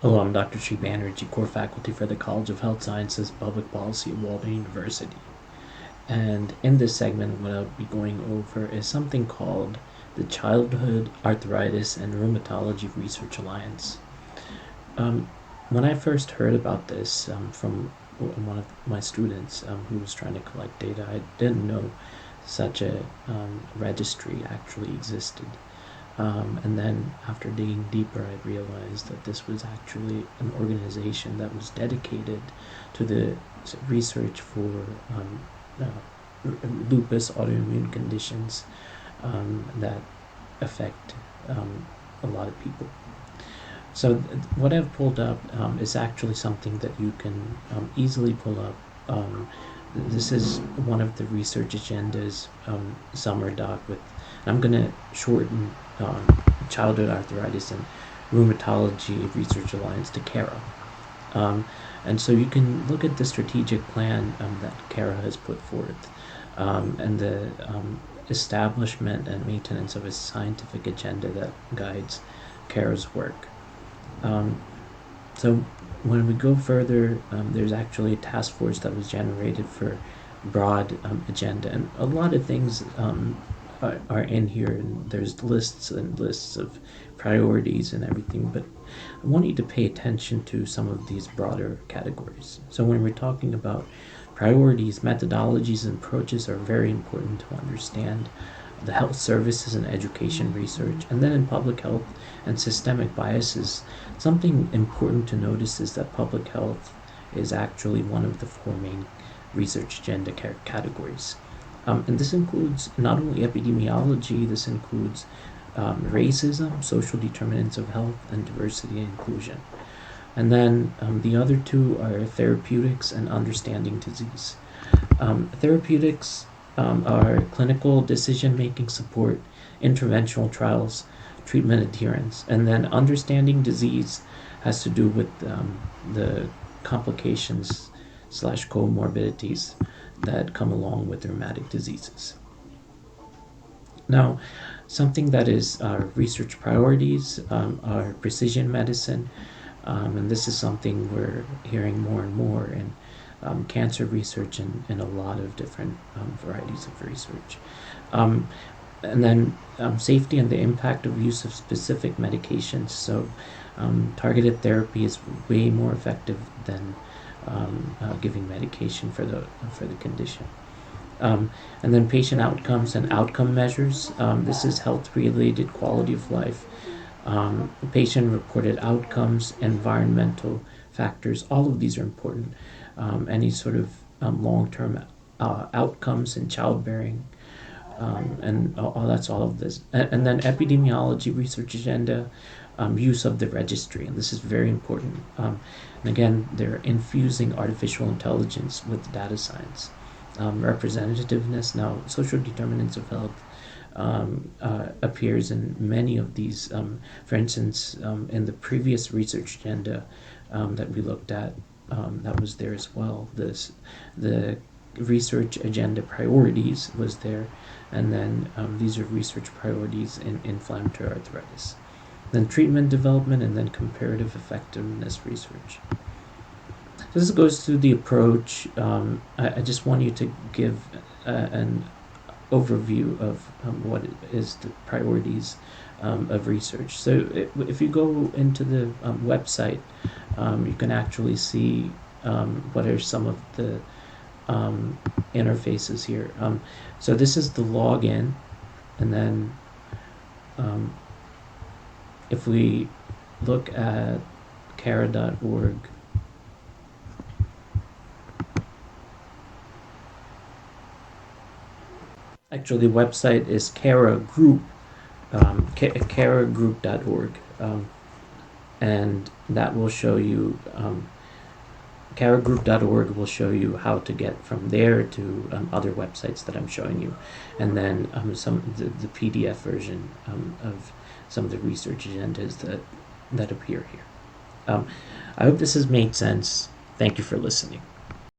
Hello, I'm Dr. Sri Banerjee, core faculty for the College of Health Sciences Public Policy at Walden University. And in this segment, what I'll be going over is something called the Childhood Arthritis and Rheumatology Research Alliance. Um, when I first heard about this from one of my students who was trying to collect data, I didn't know such a registry actually existed. And then after digging deeper, I realized that this was actually an organization that was dedicated to the research for lupus autoimmune conditions that affect a lot of people. So what I've pulled up is actually something that you can easily pull up. This is one of the research agendas summer doc with. I'm going to shorten Childhood Arthritis and Rheumatology Research Alliance to CARA. Um, and so you can look at the strategic plan that CARA has put forth and the establishment and maintenance of a scientific agenda that guides CARA's work. Um, so when we go further, there's actually a task force that was generated for broad agenda, and a lot of things are in here, and there's lists and lists of priorities and everything. But I want you to pay attention to some of these broader categories. So when we're talking about priorities, methodologies, and approaches are very important to understand. The health services and education research, and then in public health and systemic biases, something important to notice is that public health is actually one of the four main research agenda categories. And this includes not only epidemiology, this includes racism, social determinants of health, and diversity and inclusion. And then the other two are therapeutics and understanding disease. Therapeutics are clinical decision making support, interventional trials, treatment adherence, and then understanding disease has to do with the complications slash comorbidities that come along with rheumatic diseases. Now, something that is our research priorities are precision medicine, and this is something we're hearing more and more in cancer research and a lot of different varieties of research. Um, and then safety and the impact of use of specific medications. So, targeted therapy is way more effective than giving medication for the condition. And then patient outcomes and outcome measures. This is health related quality of life, patient reported outcomes, environmental factors. All of these are important. Any sort of long term outcomes in childbearing. And that's all of this. And then epidemiology research agenda, use of the registry. And this is very important. And again, they're infusing artificial intelligence with data science. Representativeness. Now, social determinants of health appears in many of these. For instance, in the previous research agenda that we looked at, that was there as well. The research agenda priorities was there, and then these are research priorities in inflammatory arthritis. Then treatment development, and then comparative effectiveness research. So this goes through the approach. I just want you to give an overview of what is the priorities of research. So if you go into the website, you can actually see what are some of the interfaces here. So this is the login, and then if we look at cara.org, actually the website is cara group, caragroup.org, and that will show you caragroup.org will show you how to get from there to other websites that I'm showing you, and then the PDF version of some of the research agendas that appear here. I hope this has made sense. Thank you for listening.